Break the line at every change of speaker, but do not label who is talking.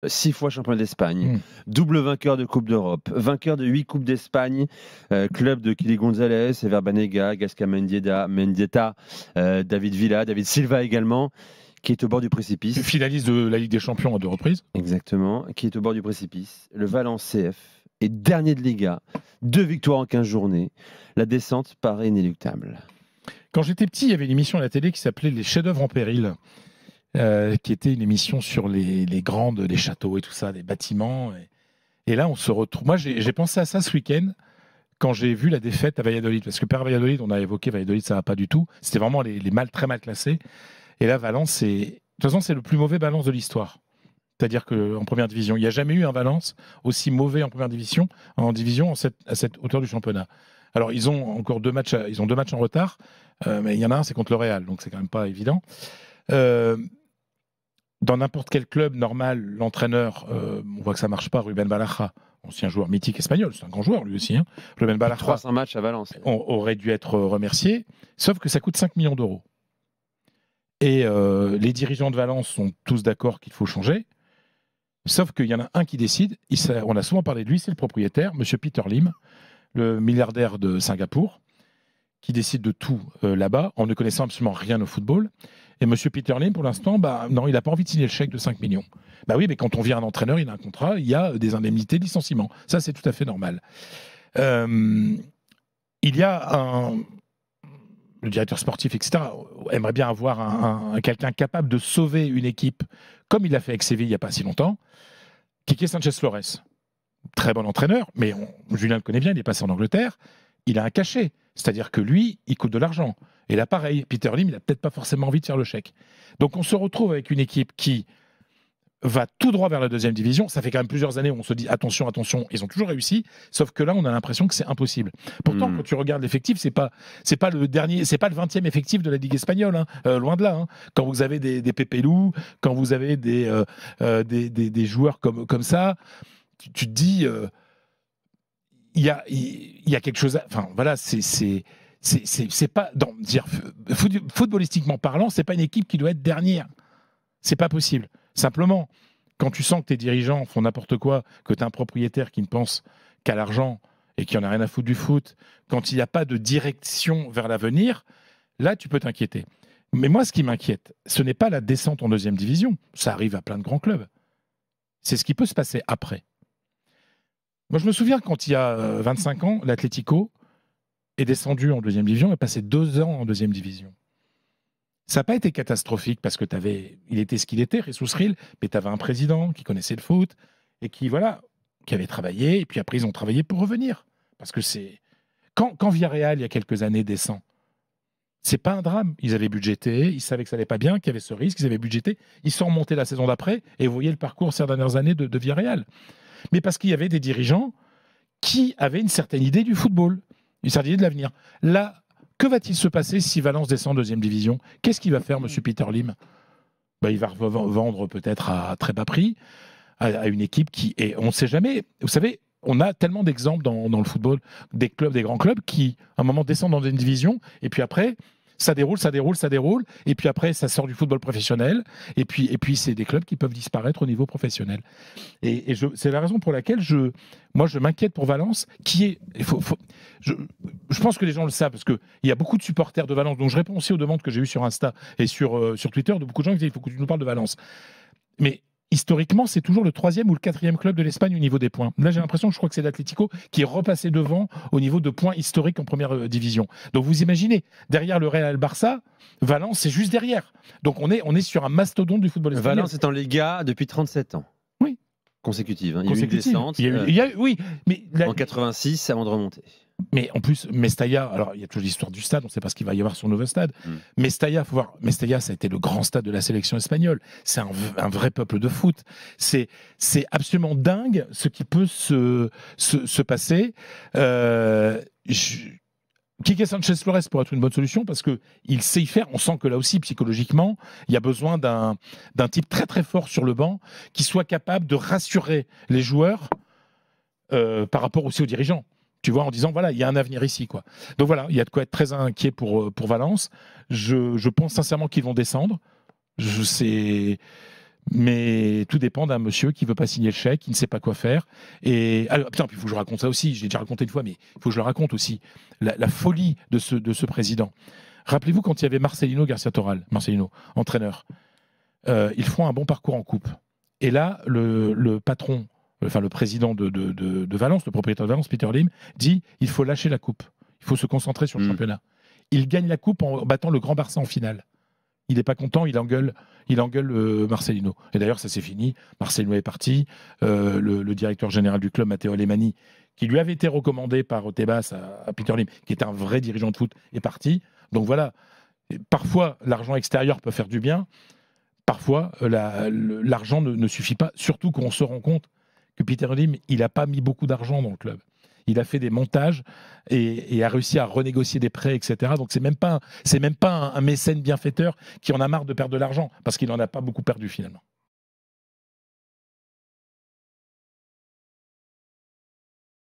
6 fois champion d'Espagne, double vainqueur de Coupe d'Europe, vainqueur de 8 Coupes d'Espagne, club de Kili González, Ever Banega, Gasca Mendieta, David Villa, David Silva également, qui est au bord du précipice.
Finaliste de la Ligue des Champions à 2 reprises.
Exactement, qui est au bord du précipice. Le Valence CF est dernier de Liga, 2 victoires en 15 journées. La descente paraît inéluctable.
Quand j'étais petit, il y avait une émission à la télé qui s'appelait Les chefs-d'œuvre en péril. Qui était une émission sur les châteaux et tout ça, les bâtiments. Et là, on se retrouve. Moi, j'ai pensé à ça ce week-end quand j'ai vu la défaite à Valladolid. Parce que par Valladolid, on a évoqué Valladolid, ça va pas du tout. C'était vraiment les très mal classés. Et là, Valence, de toute façon, c'est le plus mauvais Valence de l'histoire. C'est-à-dire qu'en première division, il n'y a jamais eu un Valence aussi mauvais en première division, à cette hauteur du championnat. Alors, ils ont encore 2 matchs, ils ont 2 matchs en retard, mais il y en a un, c'est contre le Real, donc c'est quand même pas évident. Dans n'importe quel club normal, l'entraîneur, on voit que ça marche pas. Ruben Baraja, ancien joueur mythique espagnol, c'est un grand joueur lui aussi. Hein. Ruben Baraja,
300 matchs à Valence.
Aurait dû être remercié, sauf que ça coûte 5 millions d'euros. Et les dirigeants de Valence sont tous d'accord qu'il faut changer, sauf qu'il y en a un qui décide. On a souvent parlé de lui, c'est le propriétaire, Monsieur Peter Lim, le milliardaire de Singapour, qui décide de tout là-bas, en ne connaissant absolument rien au football. Et M. Peter Lim, pour l'instant, non, il n'a pas envie de signer le chèque de 5 millions. Bah oui, mais quand on vient un entraîneur, il a un contrat, il y a des indemnités de licenciement. Ça, c'est tout à fait normal. Il y a le directeur sportif, etc., aimerait bien avoir quelqu'un capable de sauver une équipe, comme il l'a fait avec Séville il n'y a pas si longtemps. Quique Sánchez Flores, très bon entraîneur, mais Julien le connaît bien, il est passé en Angleterre. Il a un cachet, c'est-à-dire que lui, il coûte de l'argent. Et là, pareil, Peter Lim, il n'a peut-être pas forcément envie de faire le chèque. Donc, on se retrouve avec une équipe qui va tout droit vers la 2e division. Ça fait quand même plusieurs années où on se dit attention, attention, ils ont toujours réussi. Sauf que là, on a l'impression que c'est impossible. Pourtant, quand tu regardes l'effectif, c'est pas le dernier, c'est pas le 20e effectif de la Ligue espagnole, hein, loin de là. Hein. Quand vous avez des Pepe Lou, quand vous avez des joueurs comme ça, tu te dis, il y a quelque chose. Enfin, voilà, c'est pas footballistiquement parlant, c'est pas une équipe qui doit être dernière. C'est pas possible. Simplement, quand tu sens que tes dirigeants font n'importe quoi, que tu as un propriétaire qui ne pense qu'à l'argent et qui en a rien à foutre du foot, quand il n'y a pas de direction vers l'avenir, là, tu peux t'inquiéter. Mais moi, ce qui m'inquiète, ce n'est pas la descente en 2e division. Ça arrive à plein de grands clubs. C'est ce qui peut se passer après. Moi, je me souviens quand il y a 25 ans, l'Atlético est descendu en 2e division et passé 2 ans en 2e division. Ça n'a pas été catastrophique parce que il était ce qu'il était, Jesus Ril, mais tu avais un président qui connaissait le foot et qui avait travaillé, et puis après ils ont travaillé pour revenir. Parce que quand Villarreal, il y a quelques années, descend, c'est pas un drame. Ils avaient budgété, ils savaient que ça n'allait pas bien, qu'il y avait ce risque, ils avaient budgété, ils sont remontés la saison d'après, et vous voyez le parcours ces dernières années de Villarreal. Mais parce qu'il y avait des dirigeants qui avaient une certaine idée du football, une certaine idée de l'avenir. Là, que va-t-il se passer si Valence descend en 2e division? Qu'est-ce qu'il va faire, M. Peter Lim? Il va vendre peut-être à très bas prix à une équipe qui... Et on ne sait jamais. Vous savez, on a tellement d'exemples dans le football, des grands clubs qui, à un moment, descendent dans une division, et puis après, ça déroule, et puis après, ça sort du football professionnel, et puis c'est des clubs qui peuvent disparaître au niveau professionnel. Et c'est la raison pour laquelle je m'inquiète pour Valence, qui est... Je pense que les gens le savent, parce qu'il y a beaucoup de supporters de Valence, donc je réponds aussi aux demandes que j'ai eues sur Insta et sur Twitter de beaucoup de gens qui disent il faut que tu nous parles de Valence. Mais historiquement, c'est toujours le 3e ou le 4e club de l'Espagne au niveau des points. Là, j'ai l'impression que je crois que c'est l'Atlético qui est repassé devant au niveau de points historiques en première division. Donc vous imaginez, derrière le Real Barça, Valence, c'est juste derrière. Donc on est sur un mastodonte du football espagnol.
Valence est en Liga depuis 37 ans.
Oui.
Consécutive. Hein. Il y a eu une descente
oui, mais
en 86 avant de remonter.
Mais en plus, Mestalla, alors il y a toujours l'histoire du stade, on ne sait pas ce qu'il va y avoir sur son nouveau stade. Mestalla, faut voir, Mestalla, ça a été le grand stade de la sélection espagnole. C'est un vrai peuple de foot. C'est absolument dingue ce qui peut se passer. Quique Sánchez Flores pourrait être une bonne solution parce qu'il sait y faire. On sent que là aussi, psychologiquement, il y a besoin d'un type très très fort sur le banc qui soit capable de rassurer les joueurs par rapport aussi aux dirigeants. Tu vois, en disant, voilà, il y a un avenir ici, quoi. Donc voilà, il y a de quoi être très inquiet pour Valence. Je pense sincèrement qu'ils vont descendre. Mais tout dépend d'un monsieur qui veut pas signer le chèque, qui ne sait pas quoi faire. Et putain, puis il faut que je raconte ça aussi. J'ai déjà raconté une fois, mais il faut que je le raconte aussi. La folie de ce président. Rappelez-vous quand il y avait Marcelino Garcia Toral, Marcelino, entraîneur. Ils font un bon parcours en coupe. Et là, le patron, enfin le président de Valence, le propriétaire de Valence, Peter Lim, dit il faut lâcher la coupe. Il faut se concentrer sur le championnat. Il gagne la coupe en battant le Grand Barça en finale. Il n'est pas content, il engueule Marcelino. Et d'ailleurs, ça s'est fini. Marcelino est parti. Le directeur général du club, Matteo Alemani, qui lui avait été recommandé par Tebas à Peter Lim, qui est un vrai dirigeant de foot, est parti. Donc voilà, parfois, l'argent extérieur peut faire du bien. Parfois, l'argent ne suffit pas. Surtout qu'on se rend compte que Peter Lim, il n'a pas mis beaucoup d'argent dans le club. Il a fait des montages et a réussi à renégocier des prêts, etc. Donc c'est même pas un mécène bienfaiteur qui en a marre de perdre de l'argent parce qu'il n'en a pas beaucoup perdu finalement.